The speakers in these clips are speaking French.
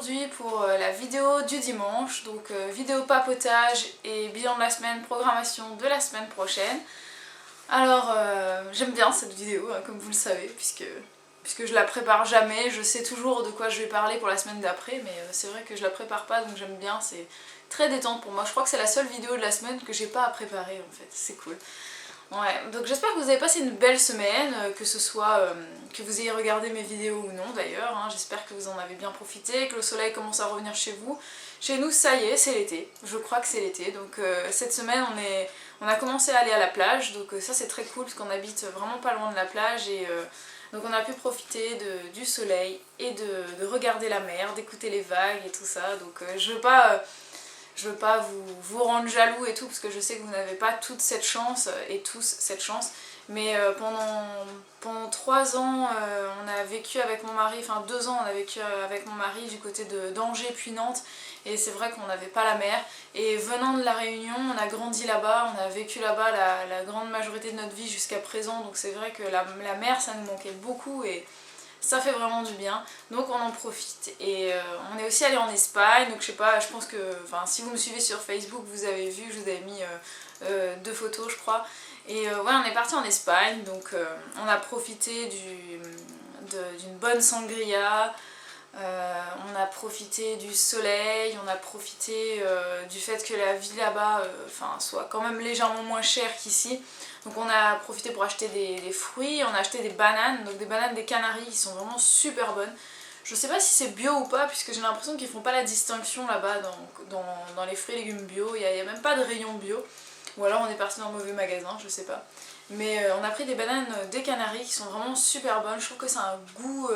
aujourd'hui pour la vidéo du dimanche, donc vidéo papotage et bilan de la semaine, programmation de la semaine prochaine. Alors j'aime bien cette vidéo hein, comme vous le savez puisque je la prépare jamais, je sais toujours de quoi je vais parler pour la semaine d'après mais c'est vrai que je la prépare pas donc j'aime bien, c'est très détente pour moi. Je crois que c'est la seule vidéo de la semaine que j'ai pas à préparer en fait, c'est cool. Ouais, donc j'espère que vous avez passé une belle semaine, que ce soit que vous ayez regardé mes vidéos ou non d'ailleurs, hein. J'espère que vous en avez bien profité, que le soleil commence à revenir chez vous. Chez nous ça y est, c'est l'été, je crois que c'est l'été, donc cette semaine on a commencé à aller à la plage, donc ça c'est très cool parce qu'on habite vraiment pas loin de la plage et donc on a pu profiter du soleil et de regarder la mer, d'écouter les vagues et tout ça, donc je veux pas vous rendre jaloux et tout parce que je sais que vous n'avez pas toute cette chance et tous cette chance mais pendant 3 ans on a vécu avec mon mari, enfin 2 ans on a vécu avec mon mari du côté d'Angers puis Nantes et c'est vrai qu'on n'avait pas la mer et venant de la Réunion on a grandi là-bas, on a vécu là-bas la grande majorité de notre vie jusqu'à présent donc c'est vrai que la mer ça nous manquait beaucoup et ça fait vraiment du bien, donc on en profite. Et on est aussi allé en Espagne, donc je sais pas, je pense que, enfin si vous me suivez sur Facebook, vous avez vu, je vous avais mis 2 photos je crois. Et ouais, on est parti en Espagne, donc on a profité d'une bonne sangria, on a profité du soleil, on a profité du fait que la vie là-bas soit quand même légèrement moins chère qu'ici. Donc on a profité pour acheter des fruits, on a acheté des bananes, donc des bananes des Canaries qui sont vraiment super bonnes. Je sais pas si c'est bio ou pas puisque j'ai l'impression qu'ils font pas la distinction là-bas dans les fruits et légumes bio, il y a même pas de rayon bio. Ou alors on est parti dans un mauvais magasin, je sais pas. Mais on a pris des bananes des Canaries qui sont vraiment super bonnes, je trouve que c'est un goût,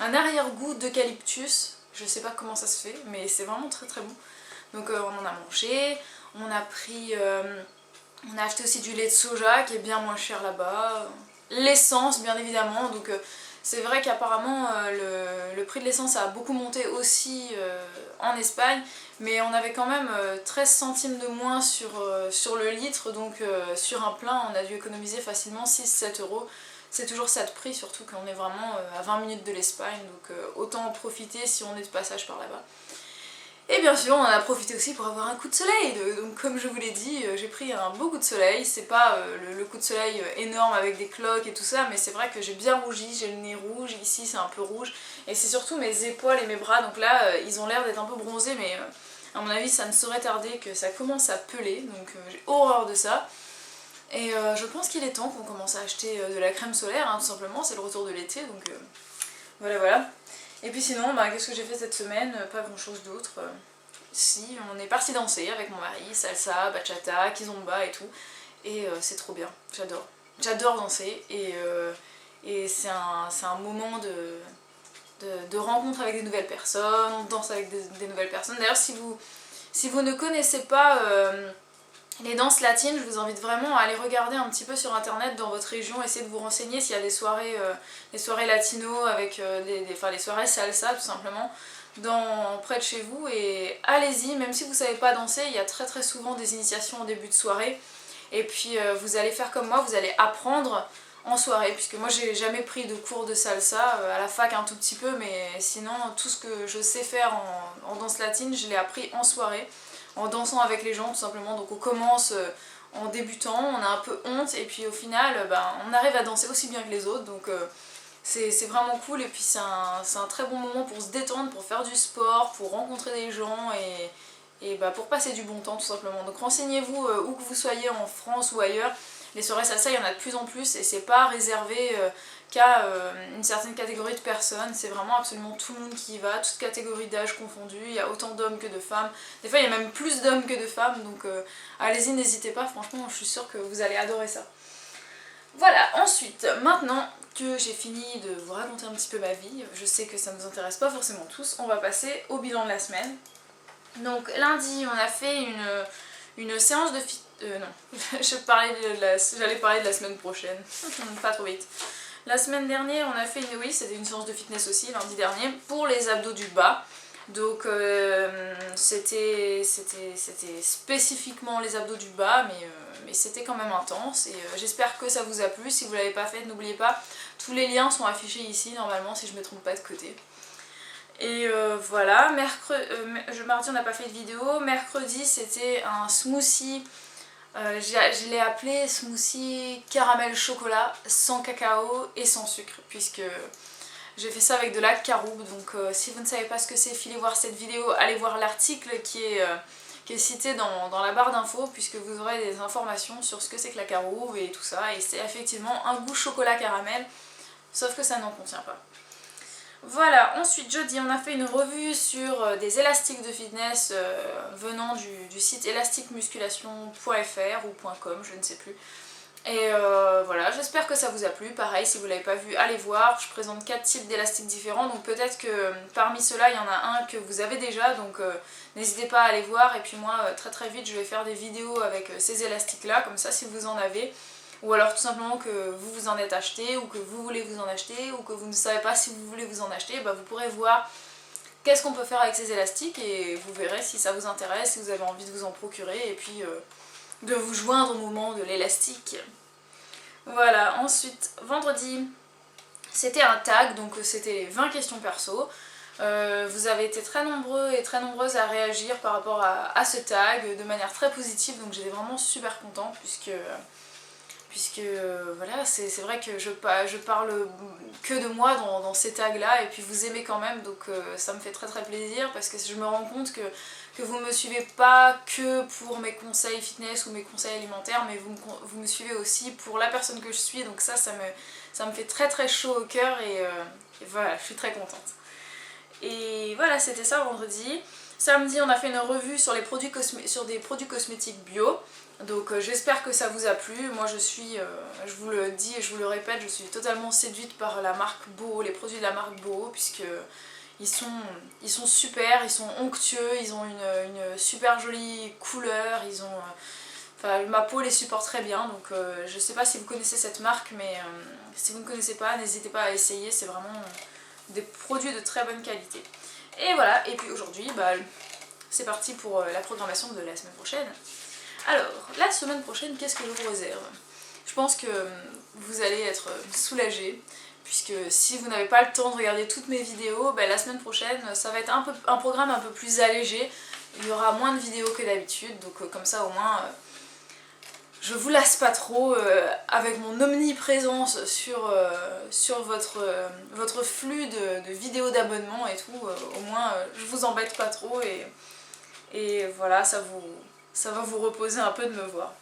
un arrière-goût d'eucalyptus. Je sais pas comment ça se fait mais c'est vraiment très très bon. Donc on en a mangé, on a pris... on a acheté aussi du lait de soja qui est bien moins cher là-bas, l'essence bien évidemment, donc c'est vrai qu'apparemment le prix de l'essence a beaucoup monté aussi en Espagne, mais on avait quand même 13 centimes de moins sur le litre, donc sur un plein on a dû économiser facilement 6-7 euros. C'est toujours ça de prix, surtout qu'on est vraiment à 20 minutes de l'Espagne, donc autant en profiter si on est de passage par là-bas. Et bien sûr on en a profité aussi pour avoir un coup de soleil, donc comme je vous l'ai dit, j'ai pris un beau coup de soleil, c'est pas le coup de soleil énorme avec des cloques et tout ça, mais c'est vrai que j'ai bien rougi, j'ai le nez rouge, ici c'est un peu rouge, et c'est surtout mes épaules et mes bras, donc là ils ont l'air d'être un peu bronzés, mais à mon avis ça ne saurait tarder que ça commence à peler, donc j'ai horreur de ça. Et je pense qu'il est temps qu'on commence à acheter de la crème solaire, hein, tout simplement, c'est le retour de l'été, donc voilà. Et puis sinon, qu'est-ce que j'ai fait cette semaine? Pas grand chose d'autre. Si, on est parti danser avec mon mari, salsa, bachata, kizomba et tout. Et c'est trop bien, j'adore. J'adore danser et c'est un moment de rencontre avec des nouvelles personnes, on danse avec des nouvelles personnes. D'ailleurs, si vous ne connaissez pas les danses latines, je vous invite vraiment à aller regarder un petit peu sur internet dans votre région, essayer de vous renseigner s'il y a des soirées latino avec les soirées salsa tout simplement près de chez vous, et allez-y, même si vous ne savez pas danser, il y a très très souvent des initiations en début de soirée et puis vous allez faire comme moi, vous allez apprendre en soirée, puisque moi j'ai jamais pris de cours de salsa, à la fac un tout petit peu, mais sinon tout ce que je sais faire en danse latine je l'ai appris en soirée en dansant avec les gens tout simplement. Donc on commence en débutant, on a un peu honte et puis au final on arrive à danser aussi bien que les autres, donc c'est vraiment cool. Et puis c'est un très bon moment pour se détendre, pour faire du sport, pour rencontrer des gens et pour passer du bon temps tout simplement. Donc renseignez-vous où que vous soyez en France ou ailleurs, les soirées salsa il y en a de plus en plus et c'est pas réservé qu'à une certaine catégorie de personnes, c'est vraiment absolument tout le monde qui y va, toute catégorie d'âge confondue, il y a autant d'hommes que de femmes, des fois il y a même plus d'hommes que de femmes, donc allez-y, n'hésitez pas, franchement je suis sûre que vous allez adorer ça. Voilà, ensuite, maintenant que j'ai fini de vous raconter un petit peu ma vie, je sais que ça ne nous intéresse pas forcément tous, on va passer au bilan de la semaine. Donc lundi on a fait une séance de non, j'allais parler de la semaine prochaine, pas trop vite. La semaine dernière, on a fait oui, c'était une séance de fitness aussi, lundi dernier, pour les abdos du bas. Donc c'était spécifiquement les abdos du bas, mais c'était quand même intense. Et j'espère que ça vous a plu. Si vous ne l'avez pas fait, n'oubliez pas, tous les liens sont affichés ici, normalement, si je ne me trompe pas de côté. Et voilà, mardi on n'a pas fait de vidéo, mercredi c'était un smoothie, je l'ai appelé smoothie caramel chocolat sans cacao et sans sucre, puisque j'ai fait ça avec de la caroube. Donc si vous ne savez pas ce que c'est, filez voir cette vidéo, allez voir l'article qui est cité dans la barre d'infos, puisque vous aurez des informations sur ce que c'est que la caroube et tout ça, et c'est effectivement un goût chocolat caramel, sauf que ça n'en contient pas. Voilà, ensuite jeudi on a fait une revue sur des élastiques de fitness venant du site élastiquemusculation.fr ou .com, je ne sais plus. Et voilà, j'espère que ça vous a plu. Pareil, si vous ne l'avez pas vu, allez voir. Je présente 4 types d'élastiques différents, donc peut-être que parmi ceux-là, il y en a un que vous avez déjà, donc n'hésitez pas à aller voir. Et puis moi, très vite, je vais faire des vidéos avec ces élastiques-là, comme ça si vous en avez. Ou alors tout simplement que vous vous en êtes acheté, ou que vous voulez vous en acheter, ou que vous ne savez pas si vous voulez vous en acheter, bah vous pourrez voir qu'est-ce qu'on peut faire avec ces élastiques et vous verrez si ça vous intéresse, si vous avez envie de vous en procurer et puis de vous joindre au mouvement de l'élastique. Voilà, ensuite vendredi c'était un tag, donc c'était les 20 questions perso. Vous avez été très nombreux et très nombreuses à réagir par rapport à ce tag de manière très positive, donc j'étais vraiment super contente puisque voilà, c'est vrai que je parle que de moi dans ces tags là et puis vous aimez quand même, donc ça me fait très plaisir parce que je me rends compte que vous me suivez pas que pour mes conseils fitness ou mes conseils alimentaires, mais vous me suivez aussi pour la personne que je suis, donc ça me fait très chaud au cœur et voilà, je suis très contente. Et voilà, c'était ça vendredi. Samedi on a fait une revue sur des produits cosmétiques bio. Donc j'espère que ça vous a plu. Moi je vous le dis et je vous le répète, je suis totalement séduite par la marque Boho, les produits de la marque Boho, puisque ils sont super, ils sont onctueux, ils ont une super jolie couleur, enfin, ma peau les supporte très bien, donc je sais pas si vous connaissez cette marque, mais si vous ne connaissez pas, n'hésitez pas à essayer, c'est vraiment des produits de très bonne qualité. Et voilà, et puis aujourd'hui, bah, c'est parti pour la programmation de la semaine prochaine. Alors, la semaine prochaine, qu'est-ce que je vous réserve? Je pense que vous allez être soulagés, puisque si vous n'avez pas le temps de regarder toutes mes vidéos, ben, la semaine prochaine, ça va être un programme un peu plus allégé. Il y aura moins de vidéos que d'habitude, donc comme ça au moins, je vous lasse pas trop avec mon omniprésence sur votre flux de vidéos d'abonnement et tout. Au moins, je vous embête pas trop et voilà, ça va vous reposer un peu de me voir.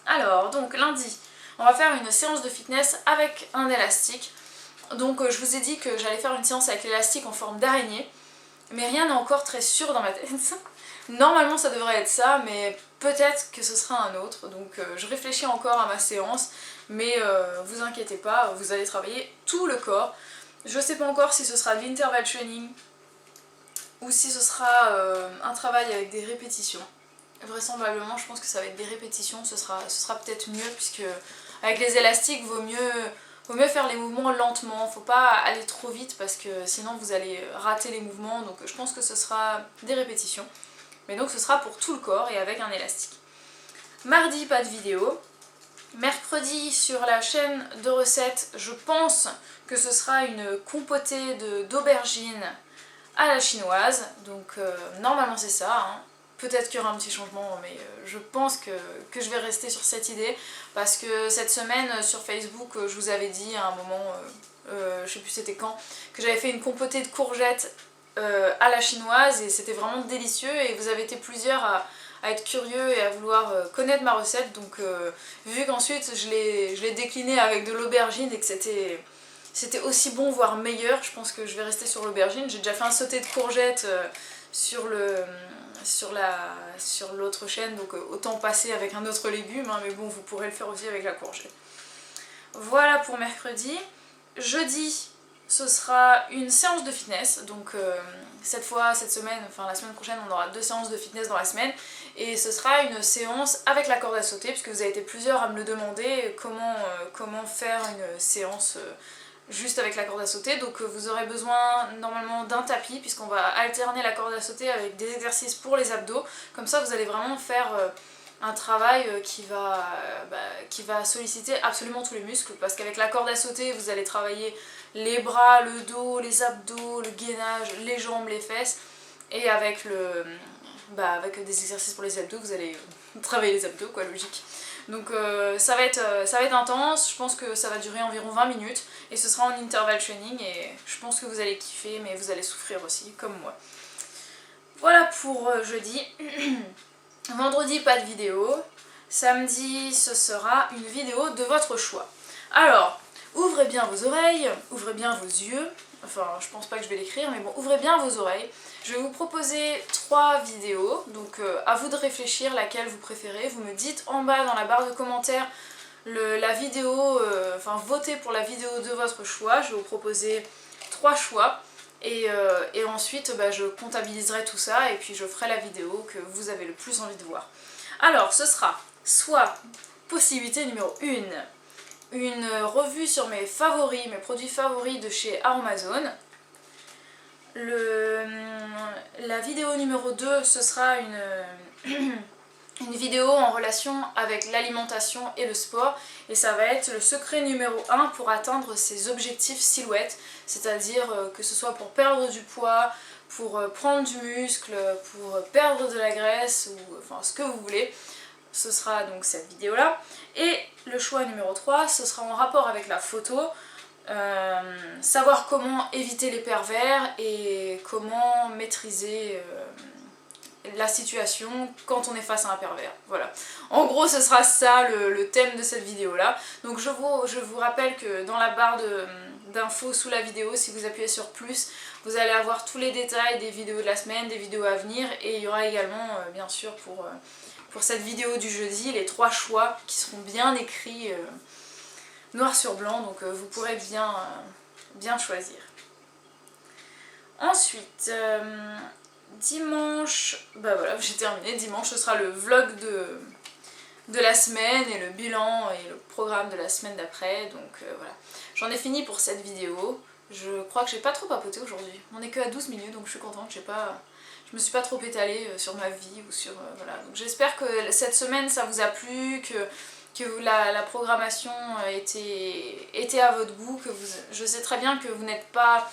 Alors, donc lundi, on va faire une séance de fitness avec un élastique. Donc je vous ai dit que j'allais faire une séance avec l'élastique en forme d'araignée, mais rien n'est encore très sûr dans ma tête. Normalement ça devrait être ça, mais peut-être que ce sera un autre. Donc je réfléchis encore à ma séance, mais vous inquiétez pas, vous allez travailler tout le corps. Je sais pas encore si ce sera de l'interval training ou si ce sera un travail avec des répétitions. Vraisemblablement, je pense que ça va être des répétitions, ce sera peut-être mieux, puisque avec les élastiques, vaut mieux faire les mouvements lentement, faut pas aller trop vite parce que sinon vous allez rater les mouvements, donc je pense que ce sera des répétitions. Mais donc ce sera pour tout le corps et avec un élastique. Mardi, pas de vidéo. Mercredi, sur la chaîne de recettes, je pense que ce sera une compotée d'aubergines à la chinoise, donc normalement c'est ça, hein. Peut-être qu'il y aura un petit changement, mais je pense que je vais rester sur cette idée, parce que cette semaine sur Facebook, je vous avais dit à un moment, je sais plus c'était quand, que j'avais fait une compotée de courgettes à la chinoise et c'était vraiment délicieux, et vous avez été plusieurs à être curieux et à vouloir connaître ma recette, donc vu qu'ensuite je l'ai déclinée avec de l'aubergine et que c'était aussi bon, voire meilleur, je pense que je vais rester sur l'aubergine. J'ai déjà fait un sauté de courgettes sur l'autre chaîne, donc autant passer avec un autre légume, hein, mais bon, vous pourrez le faire aussi avec la courgette. Voilà pour mercredi. Jeudi, ce sera une séance de fitness, donc cette semaine, enfin la semaine prochaine, on aura 2 séances de fitness dans la semaine, et ce sera une séance avec la corde à sauter, puisque vous avez été plusieurs à me le demander, comment faire une séance juste avec la corde à sauter. Donc vous aurez besoin normalement d'un tapis, puisqu'on va alterner la corde à sauter avec des exercices pour les abdos, comme ça vous allez vraiment faire un travail qui va solliciter absolument tous les muscles, parce qu'avec la corde à sauter, vous allez travailler les bras, le dos, les abdos, le gainage, les jambes, les fesses, et avec avec des exercices pour les abdos, vous allez travailler les abdos, quoi, logique. Donc ça va être intense, je pense que ça va durer environ 20 minutes, et ce sera en interval training, et je pense que vous allez kiffer, mais vous allez souffrir aussi, comme moi. Voilà pour jeudi. Vendredi, pas de vidéo. Samedi, ce sera une vidéo de votre choix. Alors, ouvrez bien vos oreilles, ouvrez bien vos yeux. Enfin, je pense pas que je vais l'écrire, mais bon, ouvrez bien vos oreilles. Je vais vous proposer 3 vidéos, donc à vous de réfléchir laquelle vous préférez. Vous me dites en bas dans la barre de commentaires la vidéo, votez pour la vidéo de votre choix. Je vais vous proposer 3 choix. Et ensuite je comptabiliserai tout ça et puis je ferai la vidéo que vous avez le plus envie de voir. Alors ce sera soit possibilité numéro 1, une revue sur mes favoris, mes produits favoris de chez Amazon. La vidéo numéro 2, ce sera une vidéo en relation avec l'alimentation et le sport, et ça va être le secret numéro 1 pour atteindre ses objectifs silhouette, c'est-à-dire que ce soit pour perdre du poids, pour prendre du muscle, pour perdre de la graisse, ou enfin ce que vous voulez. Ce sera donc cette vidéo là. Et le choix numéro 3, ce sera en rapport avec la photo, savoir comment éviter les pervers et comment maîtriser la situation quand on est face à un pervers. Voilà. En gros, ce sera ça le thème de cette vidéo là. Donc je vous rappelle que dans la barre d'infos sous la vidéo, si vous appuyez sur plus, vous allez avoir tous les détails des vidéos de la semaine, des vidéos à venir, et il y aura également bien sûr pour cette vidéo du jeudi les 3 choix qui seront bien écrits noir sur blanc, donc vous pourrez bien choisir. Ensuite, dimanche, voilà, j'ai terminé. Dimanche, ce sera le vlog de la semaine et le bilan et le programme de la semaine d'après. Donc voilà, j'en ai fini pour cette vidéo. Je crois que j'ai pas trop papoté aujourd'hui. On est que à 12 minutes, donc je suis contente. Je me suis pas trop étalée sur ma vie ou sur voilà. Donc j'espère que cette semaine ça vous a plu, que la programmation était à votre goût, je sais très bien que vous n'êtes pas,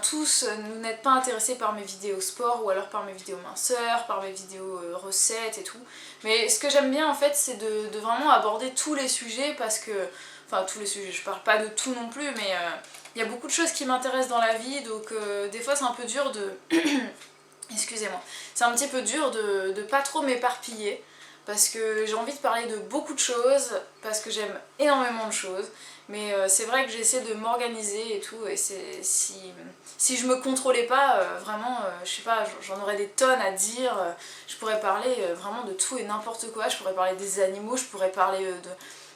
tous n'êtes pas intéressés par mes vidéos sport ou alors par mes vidéos minceur, par mes vidéos recettes et tout. Mais ce que j'aime bien en fait, c'est de vraiment aborder tous les sujets, parce que, tous les sujets, je parle pas de tout non plus, mais il y a beaucoup de choses qui m'intéressent dans la vie, donc des fois c'est un peu dur de... Excusez-moi. C'est un petit peu dur de pas trop m'éparpiller, parce que j'ai envie de parler de beaucoup de choses, parce que j'aime énormément de choses, mais c'est vrai que j'essaie de m'organiser et tout, et si je me contrôlais pas, vraiment, je sais pas, j'en aurais des tonnes à dire, je pourrais parler vraiment de tout et n'importe quoi, je pourrais parler des animaux, je pourrais parler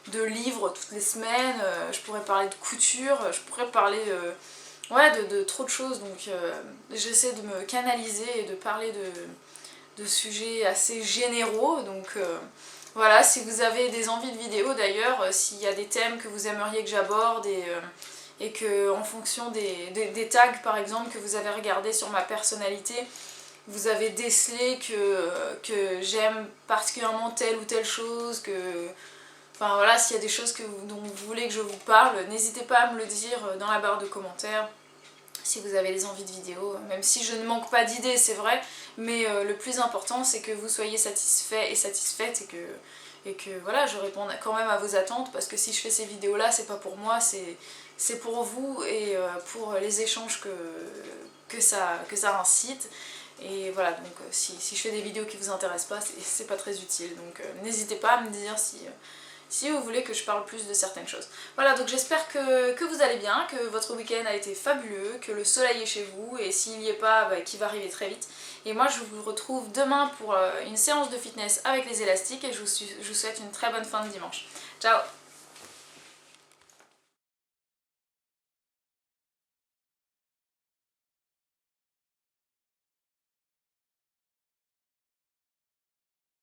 de livres toutes les semaines, je pourrais parler de couture, je pourrais parler de trop de choses, donc j'essaie de me canaliser et de parler de sujets assez généraux, donc voilà, si vous avez des envies de vidéos d'ailleurs, s'il y a des thèmes que vous aimeriez que j'aborde et que en fonction des tags par exemple que vous avez regardé sur ma personnalité, vous avez décelé que j'aime particulièrement telle ou telle chose, enfin voilà, s'il y a des choses dont vous voulez que je vous parle, n'hésitez pas à me le dire dans la barre de commentaires. Si vous avez des envies de vidéos, même si je ne manque pas d'idées, c'est vrai, mais le plus important c'est que vous soyez satisfaits et satisfaites, et que voilà, je réponde quand même à vos attentes, parce que si je fais ces vidéos là, c'est pas pour moi, c'est pour vous et pour les échanges que ça incite. Et voilà, donc si je fais des vidéos qui vous intéressent pas, c'est pas très utile, donc n'hésitez pas à me dire si vous voulez que je parle plus de certaines choses. Voilà, donc j'espère que vous allez bien, que votre week-end a été fabuleux, que le soleil est chez vous, et s'il n'y est pas, qu'il va arriver très vite. Et moi je vous retrouve demain pour une séance de fitness avec les élastiques, et je vous souhaite une très bonne fin de dimanche. Ciao!